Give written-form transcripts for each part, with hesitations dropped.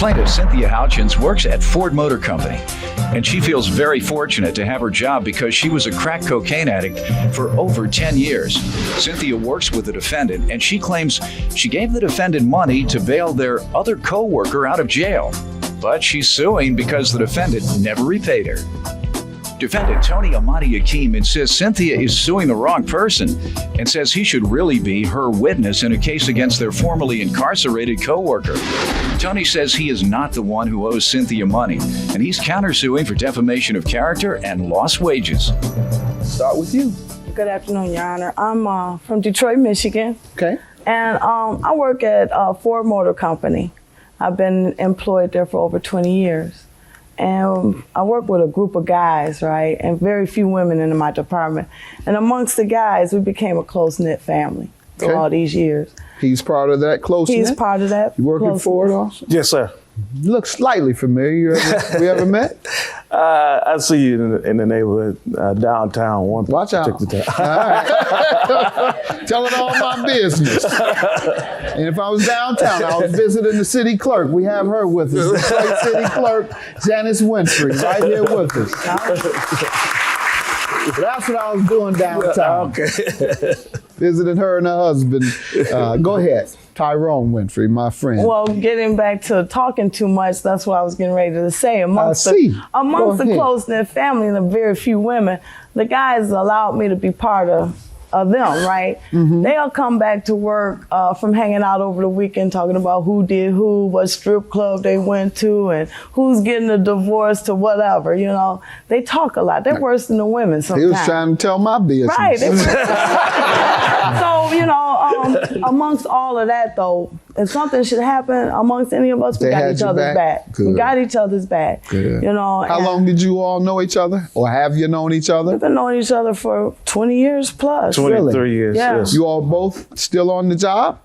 Plaintiff Cynthia Houchins works at Ford Motor Company, and she feels very fortunate to have her job because she was a crack cocaine addict for over 10 years. Cynthia works with the defendant, and she claims she gave the defendant money to bail their other co-worker out of jail. But she's suing because the defendant never repaid her. Defendant Tony Amadi Akeem insists Cynthia is suing the wrong person and says he should really be her witness in a case against their formerly incarcerated co-worker. Tony says he is not the one who owes Cynthia money, and he's countersuing for defamation of character and lost wages. Start with you. Good afternoon, Your Honor. I'm from Detroit, Michigan. Okay. And I work at Ford Motor Company. I've been employed there for over 20 years. And I work with a group of guys, right, and very few women in my department. And amongst the guys, we became a close-knit family through all these years. He's part of that close-knit? He's part of that. You work at Ford also? Yes, sir. Look slightly familiar. We ever met? I see you in the neighborhood downtown. Watch out. All right. Telling all my business. And if I was downtown, I was visiting the city clerk. We have her with us. The Detroit city clerk, Janice Winfrey, right here with us. That's what I was doing downtown. Okay. Visiting her and her husband. Go ahead. Tyrone Winfrey, my friend. Well, getting back to talking too much, that's what I was getting ready to say. Amongst the close-knit family and the very few women, the guys allowed me to be part of them, right? Mm-hmm. They'll come back to work from hanging out over the weekend talking about who did who, what strip club they went to, and who's getting a divorce to whatever, you know. They talk a lot. They're worse than the women sometimes. He was trying to tell my business. Right. So, you know, amongst all of that, though, if something should happen amongst any of us, we got each other's back. We got each other's back. Good. You know. How long did you all know each other? Or have you known each other? We've been knowing each other for 20 years plus. 23 really. years, yeah. Yes. You all both still on the job?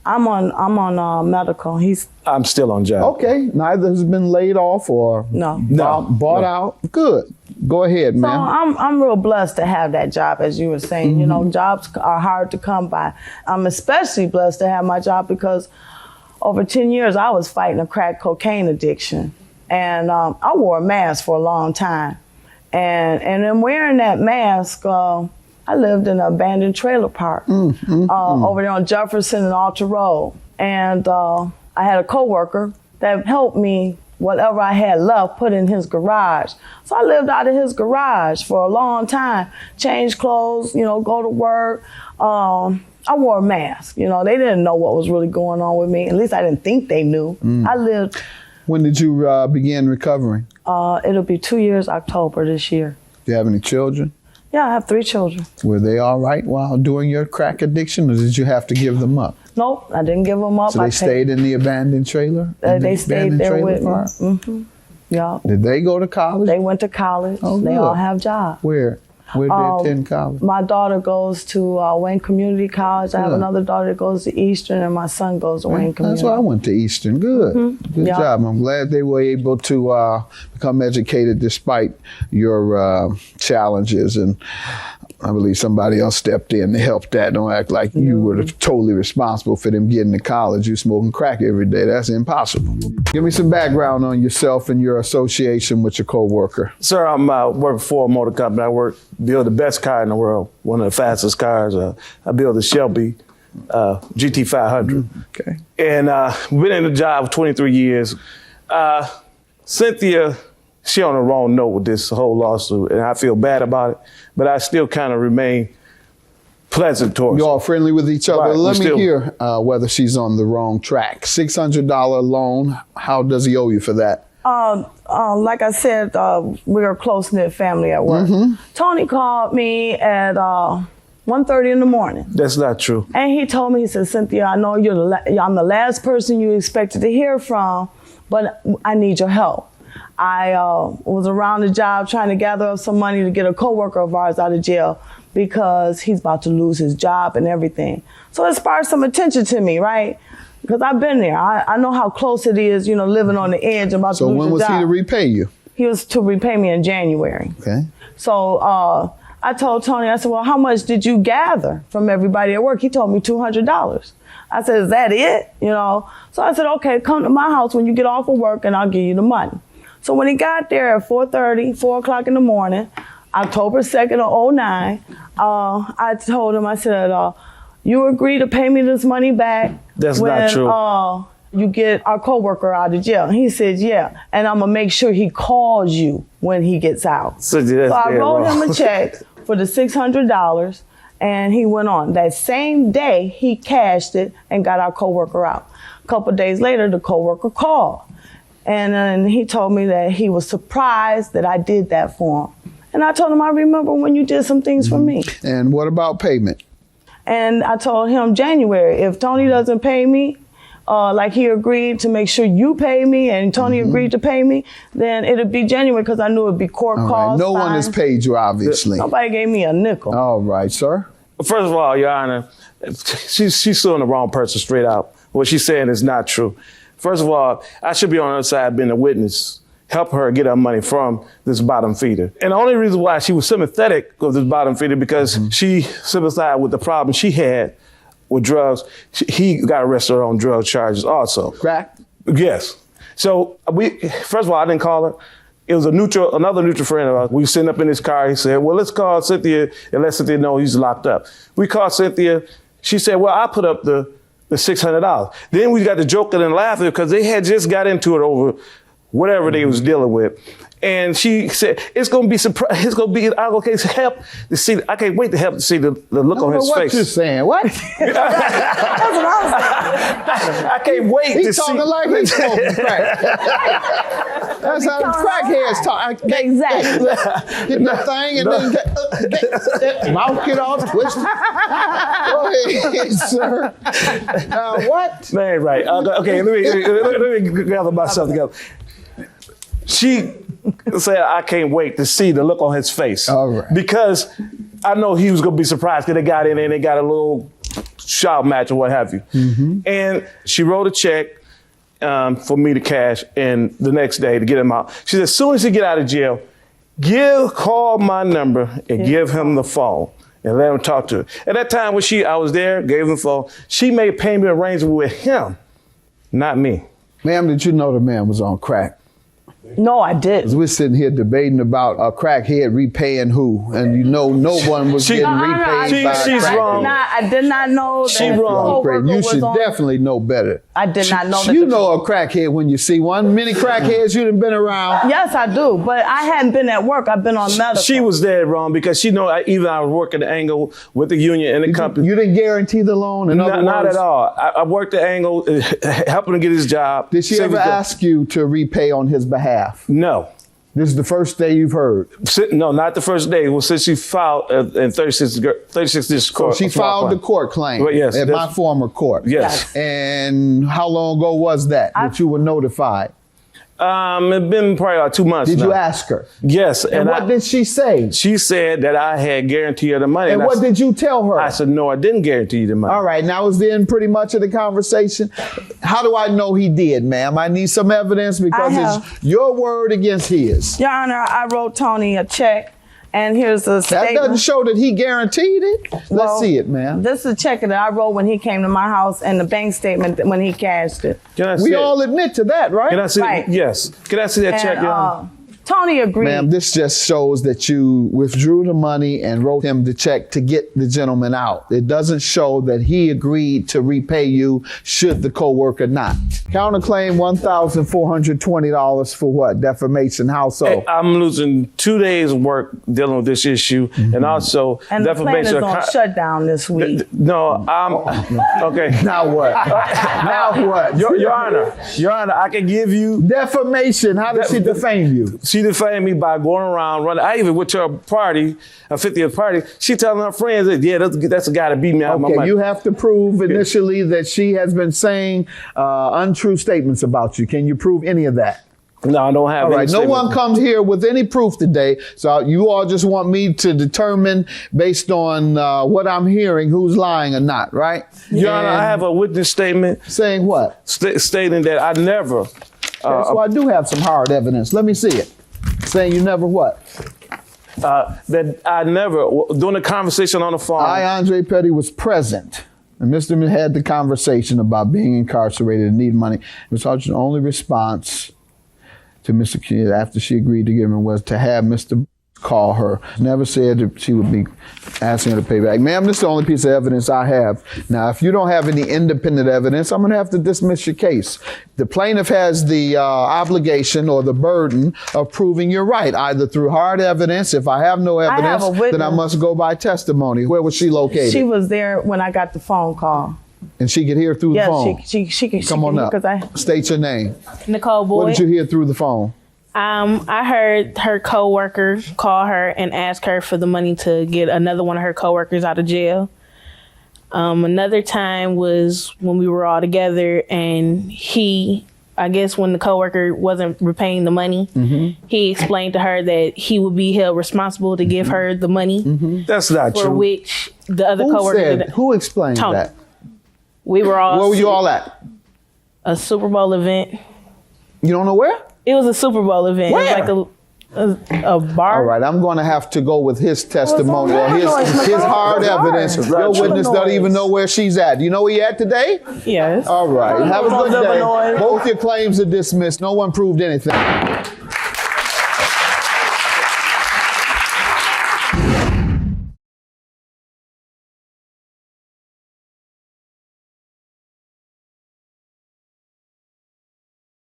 I'm on medical. I'm still on job. Okay. Neither has been laid off or bought out. Good. Go ahead, man. So I'm real blessed to have that job, as you were saying. Mm-hmm. You know, jobs are hard to come by. I'm especially blessed to have my job because over 10 years I was fighting a crack cocaine addiction, and I wore a mask for a long time. And in wearing that mask, I lived in an abandoned trailer park over there on Jefferson and Alta Road. And I had a coworker that helped me whatever I had left put in his garage. So I lived out of his garage for a long time, change clothes, you know, go to work. I wore a mask. You know, they didn't know what was really going on with me. At least I didn't think they knew. I lived. When did you begin recovering? It'll be 2 years, October this year. Do you have any children? Yeah, I have 3 children. Were they all right while doing your crack addiction, or did you have to give them up? Nope, I didn't give them up. So they stayed in the abandoned trailer? They stayed there with me. Mm-hmm. Yeah. Did they go to college? They went to college. Oh, they good. all have jobs. Where? Where did they attend college? My daughter goes to Wayne Community College. I have another daughter that goes to Eastern, and my son goes to Wayne Community. That's why I went to Eastern. Good. Good job. I'm glad they were able to become educated despite your challenges. And I believe somebody else stepped in to help that. Don't act like you were totally responsible for them getting to college. You smoking crack every day. That's impossible. Give me some background on yourself and your association with your coworker. Sir, I'm working for a motor company. I build the best car in the world, one of the fastest cars. I build the Shelby GT500. Okay. And been in the job for 23 years. Cynthia, she on the wrong note with this whole lawsuit, and I feel bad about it, but I still kind of remain pleasant towards her. You all friendly with each other? Right, Let me hear whether she's on the wrong track. $600 loan, how does he owe you for that? Like I said, we're a close-knit family at work. Tony called me at 1:30 in the morning. That's not true. And he told me, he said, Cynthia, I know I'm the last person you expected to hear from, but I need your help. I was around the job trying to gather up some money to get a coworker of ours out of jail because he's about to lose his job and everything. So it sparked some attention to me, right? Because I've been there. I know how close it is, you know, living on the edge about to lose your job. So when was he to repay you? He was to repay me in January. Okay. So I told Tony, I said, well, how much did you gather from everybody at work? He told me $200. I said, is that it? You know? So I said, okay, come to my house when you get off of work and I'll give you the money. So when he got there at 4:30, 4 o'clock in the morning, October 2nd of 2009, I told him, I said, you agree to pay me this money back That's when, not true. You get our coworker out of jail. He said, yeah, and I'm gonna make sure he calls you when he gets out. So I wrote him a check for the $600, and he went on. That same day, he cashed it and got our coworker out. A couple days later, the coworker called, and then he told me that he was surprised that I did that for him. And I told him, I remember when you did some things for me. And what about payment? And I told him, January, if Tony doesn't pay me, like he agreed to make sure you pay me, and Tony agreed to pay me, then it'd be January, because I knew it'd be court All costs. right. No one fines. has paid you, obviously. Nobody gave me a nickel. All right, sir. First of all, Your Honor, she's suing the wrong person straight out. What she's saying is not true. First of all, I should be on her side being a witness, help her get her money from this bottom feeder. And the only reason why she was sympathetic of this bottom feeder, because she sympathized with the problem she had with drugs. He got arrested on drug charges also. Crack? Yes. So first of all, I didn't call her. It was another neutral friend of ours. We were sitting up in his car. He said, well, let's call Cynthia and let Cynthia know he's locked up. We called Cynthia. She said, well, I put up the $600. Then we got to joking and laughing because they had just got into it over whatever they was dealing with. And she said, it's going to be surprise. It's going to be, okay, help to see. I can't wait to help to see the look on his what face. What you saying? What? That's what I was saying. I can't wait to see. He's talking like he's smoking crack. That's how the crackheads talk. Exactly. Get the thing and then mouth get all twisted. Go ahead, sir. What? Man, right. Okay, let me gather myself together. She said, I can't wait to see the look on his face. All right. Because I know he was going to be surprised because they got in there and they got a little shout match or what have you. Mm-hmm. And she wrote a check for me to cash, and the next day to get him out. She said, as soon as he get out of jail, call my number and give him the phone and let him talk to her. At that time when I was there, gave him the phone, she made payment arrangement with him, not me. Ma'am, did you know the man was on crack? No, I didn't. We're sitting here debating about a crackhead repaying who, and you know no one was getting repaid by she's a wrong. I did not know that. She wrong. You should definitely know better. I did not know that. You know a crackhead when you see one. Many crackheads you done been around. Yes, I do, but I hadn't been at work. I've been on medical. She was dead wrong because she know even I was working the angle with the union and the company. You didn't guarantee the loan? In other words, not at all. I worked the angle, helping him get his job. Did she ever ask you to repay on his behalf? No. This is the first day you've heard? No, not the first day. Well, since she filed in 36 District Court. So she filed the court claim at my former court? Yes. And how long ago was that you were notified? It's been probably about 2 months Did now. you ask her? Yes. And what did she say? She said that I had guaranteed her the money. And what did you tell her? I said, no, I didn't guarantee you the money. All right. Now, was then pretty much of the conversation? How do I know he did, ma'am? I need some evidence because it's your word against his. Your Honor, I wrote Tony a check, and here's a statement. That doesn't show that he guaranteed it. Let's see it, ma'am. This is a check that I wrote when he came to my house, and the bank statement when he cashed it. We all admit to that, right? Can I see? Right. Yes. Can I see that check, Your Honor? Tony agreed. Ma'am, this just shows that you withdrew the money and wrote him the check to get the gentleman out. It doesn't show that he agreed to repay you should the coworker not. Counterclaim $1,420 for what? Defamation. How so? Hey, I'm losing 2 days of work dealing with this issue, and also and the plan is on shutdown this week. No, okay. Now what? Now what? Your Honor, I can give you defamation. How did she defame you? She defamed me by going around running. I even went to a party, a 50th party. She telling her friends that, yeah, that's a guy to beat me out of my money. You have to prove initially that she has been saying untrue statements about you. Can you prove any of that? No, I don't have any. All right, no one comes here with any proof today. So you all just want me to determine based on what I'm hearing who's lying or not, right? Your Honor, I have a witness statement. Saying what? Stating that I never. So I do have some hard evidence. Let me see it. Saying you never what? That I never, during the conversation on the phone. I, Andre Petty, was present And Mr. had the conversation about being incarcerated and need money. Ms. Hutchin's only response to Mr. Kidd after she agreed to give him was to have Mr. call her. Never said that she would be asking her to pay back. Ma'am, this is the only piece of evidence I have. Now, if you don't have any independent evidence, I'm going to have to dismiss your case. The plaintiff has the obligation or the burden of proving you're right, either through hard evidence. If I have no evidence, then I must go by testimony. Where was she located? She was there when I got the phone call. And she could hear through the phone? She could. Come on up. State your name. Nicole Boyd. What did you hear through the phone? I heard her coworker call her and ask her for the money to get another one of her coworkers out of jail. Another time was when we were all together and I guess when the coworker wasn't repaying the money, he explained to her that he would be held responsible to give her the money. That's not for true. which the other coworker Who explained Tony. that? We were all. Where were you all at? A Super Bowl event. You don't know where? It was a Super Bowl event. Where? It was like a bar. All right, I'm going to have to go with his testimony or his hard evidence. Your witness doesn't even know where she's at. Do you know where you're at today? Yes. All right, have a good day. Both your claims are dismissed. No one proved anything.